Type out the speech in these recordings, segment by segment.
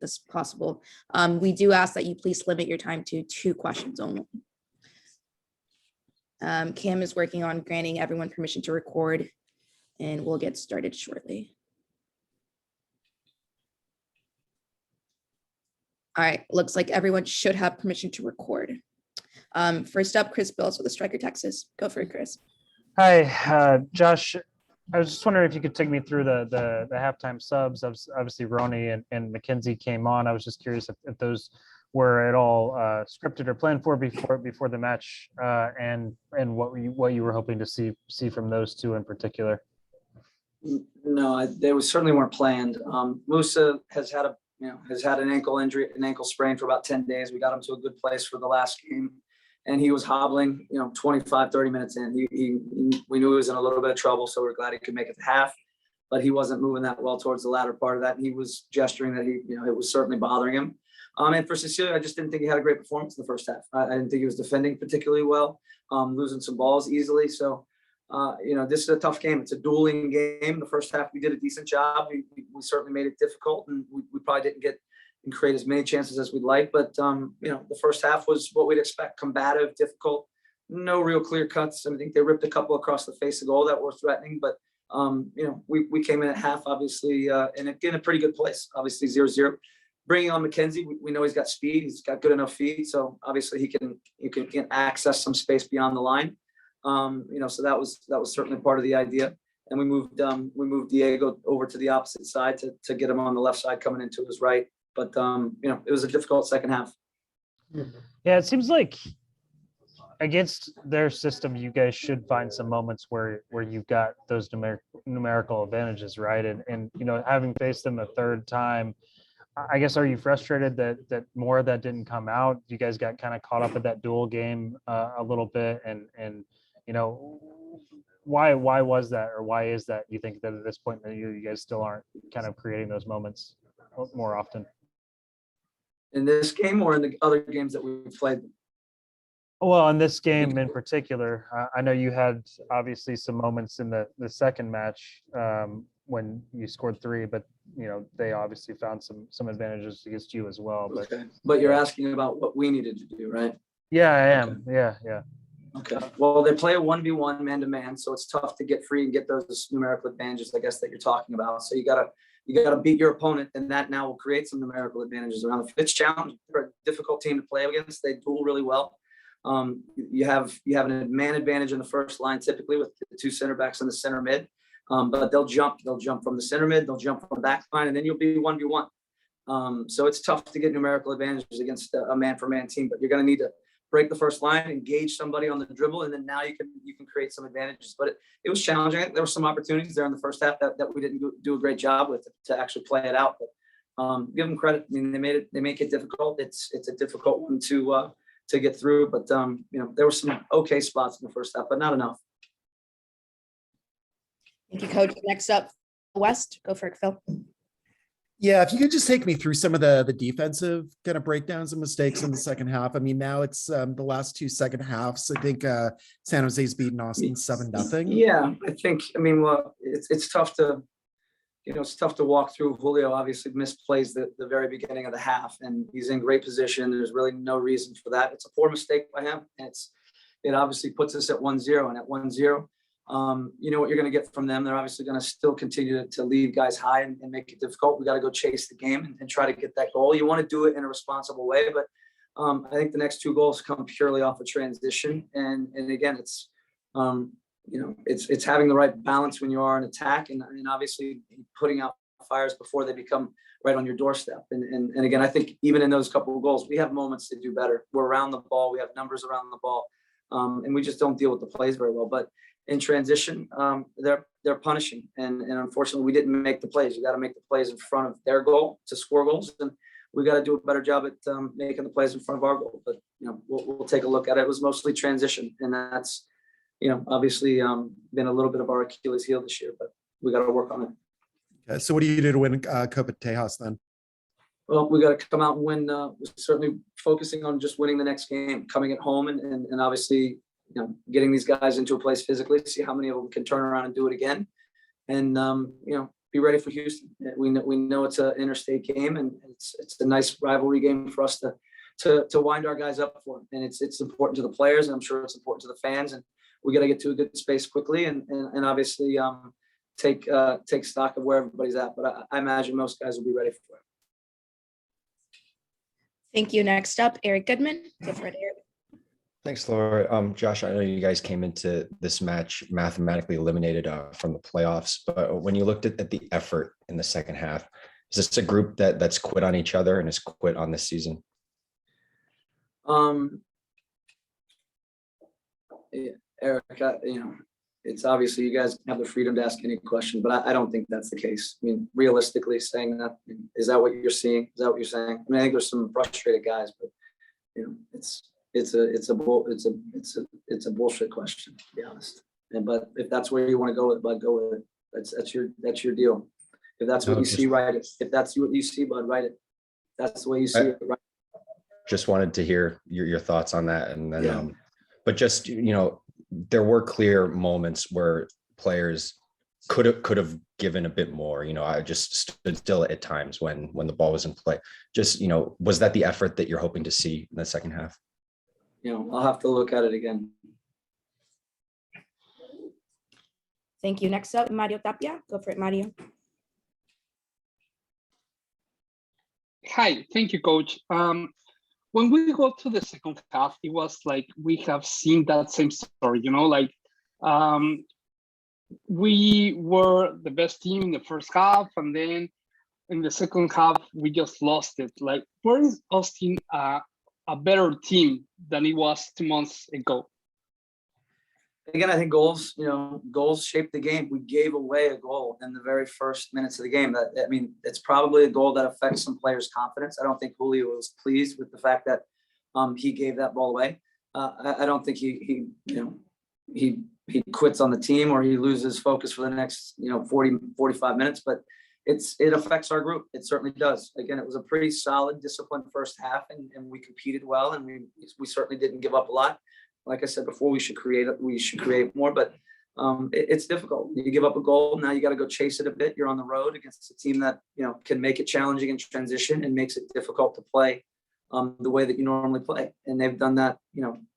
as possible. We do ask that you please limit your time to 2 questions only. Cam is working on granting everyone permission to record, and we'll get started shortly. All right, looks like everyone should have permission to record. First up, Chris Bills with the Striker Texas. Go for it, Chris. Hi, Josh. I was just wondering if you could take me through the halftime subs. Obviously, Ronnie and McKenzie came on. I was just curious if those were at all scripted or planned for before the match, and what you were hoping to see from those two in particular. No, they certainly weren't planned. Musa has had an ankle injury, an ankle sprain for about 10 days. We got him to a good place for the last game, and he was hobbling, 25, 30 minutes in. We knew he was in a little bit of trouble, so we're glad he could make it to half, but he wasn't moving that well towards the latter part of that. And he was gesturing that it was certainly bothering him. And for Cecilia, I just didn't think he had a great performance in the first half. I didn't think he was defending particularly well, losing some balls easily. So, this is a tough game. It's a dueling game. The first half, we did a decent job. We certainly made it difficult, and we probably didn't get and create as many chances as we'd like. But, the first half was what we'd expect: combative, difficult, no real clear cuts. I think they ripped a couple across the face of goal that were threatening. But, we came in at half, obviously, and in a pretty good place, obviously 0-0. Bringing on McKenzie, we know he's got speed. He's got good enough feet. So obviously he can access some space beyond the line. So that was certainly part of the idea. And we moved Diego over to the opposite side to get him on the left side coming into his right. But it was a difficult second half. Yeah, it seems like against their system, you guys should find some moments where you've got those numerical advantages, right? And having faced them a third time, I guess, are you frustrated that more of that didn't come out? You guys got kind of caught up in that dual game a little bit, and why was that, or why is that? You think that at this point in the year, you guys still aren't kind of creating those moments more often? In this game or in the other games that we've played? Well, in this game in particular, I know you had obviously some moments in the second match when you scored 3, but they obviously found some advantages against you as well. But okay. But you're asking about what we needed to do, right? Yeah, I am. Okay. Yeah. Okay. Well, they play a 1v1 man-to-man, so it's tough to get free and get those numerical advantages, I guess, that you're talking about. So you gotta beat your opponent, and that now will create some numerical advantages around the field. It's challenging. They're a difficult team to play against. They duel really well. You have an man advantage in the first line, typically with the 2 center backs in the center mid. But they'll jump from the center mid, they'll jump from the back line, and then you'll be 1v1. So it's tough to get numerical advantages against a man-for-man team, but you're going to need to break the first line, engage somebody on the dribble, and then now you can create some advantages. But it was challenging. There were some opportunities there in the first half that we didn't do a great job with to actually play it out. But give them credit. I mean, they make it difficult. It's a difficult one to get through. But there were some okay spots in the first half, but not enough. Thank you, Coach. Next up, West. Go for it, Phil. Yeah, if you could just take me through some of the defensive kind of breakdowns and mistakes in the second half. I mean, now it's the last 2 second halves. I think San Jose's beaten Austin 7-0. Yeah, well, it's tough to, it's tough to walk through. Julio obviously misplays the very beginning of the half, and he's in great position. There's really no reason for that. It's a poor mistake by him. And it obviously puts us at 1-0, and at 1-0. You know what you're going to get from them. They're obviously going to still continue to leave guys high and make it difficult. We got to go chase the game and try to get that goal. You want to do it in a responsible way, but I think the next 2 goals come purely off of transition. And again, it's it's having the right balance when you are in attack, and obviously putting out fires before they become right on your doorstep. And again, I think even in those couple of goals, we have moments to do better. We're around the ball. We have numbers around the ball, and we just don't deal with the plays very well. But in transition, they're punishing, and unfortunately we didn't make the plays. You got to make the plays in front of their goal to score goals, and we got to do a better job at making the plays in front of our goal. But we'll take a look at it. It was mostly transition, and that's obviously been a little bit of our Achilles heel this year, but we got to work on it. Okay, so what do you do to win Copa Tejas then? Well, we got to come out and win. We're certainly focusing on just winning the next game, coming at home, and obviously getting these guys into a place physically to see how many of them can turn around and do it again. And be ready for Houston. We know it's an interstate game, and it's a nice rivalry game for us to wind our guys up for. And it's important to the players, and I'm sure it's important to the fans. And we got to get to a good space quickly, and obviously take stock of where everybody's at. But I imagine most guys will be ready for it. Thank you. Next up, Eric Goodman. Go for it, Eric. Thanks, Laura. Josh, I know you guys came into this match mathematically eliminated from the playoffs, but when you looked at the effort in the second half, is this a group that's quit on each other and has quit on this season? Yeah, Eric, it's obviously you guys have the freedom to ask any question, but I don't think that's the case. I mean, realistically saying that, is that what you're seeing? Is that what you're saying? I mean, I think there's some frustrated guys, but it's a bullshit question, to be honest. But if that's where you want to go with it, bud, go with it. That's your deal. If that's what you see, write it. If that's what you see, bud, write it. That's the way you see it. Right. Just wanted to hear your thoughts on that, and then, Yeah. but just there were clear moments where players could have given a bit more. I just stood still at times when the ball was in play. Just was that the effort that you're hoping to see in the second half? I'll have to look at it again. Thank you. Next up, Mario Tapia. Go for it, Mario. Hi, thank you, Coach. When we go to the second half, it was like we have seen that same story, we were the best team in the first half, and then in the second half, we just lost it. Like, where is Austin a better team than it was 2 months ago? Again, I think goals shape the game. We gave away a goal in the very first minutes of the game. It's probably a goal that affects some players' confidence. I don't think Julio was pleased with the fact that he gave that ball away. I don't think he quits on the team or he loses focus for the next 45 minutes, but it affects our group. It certainly does. Again, it was a pretty solid, disciplined first half, and we competed well, and we certainly didn't give up a lot. Like I said before, we should create more, but it's difficult. You give up a goal, now you got to go chase it a bit. You're on the road against a team that can make it challenging in transition and makes it difficult to play the way that you normally play. And they've done that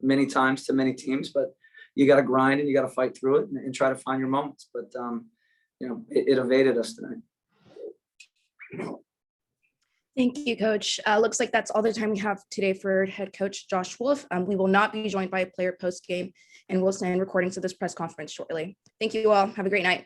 many times to many teams, but you got to grind and you got to fight through it and try to find your moments. But it evaded us tonight. Thank you, Coach. Looks like that's all the time we have today for head coach Josh Wolff. We will not be joined by a player post game, and we'll send recordings of this press conference shortly. Thank you all. Have a great night.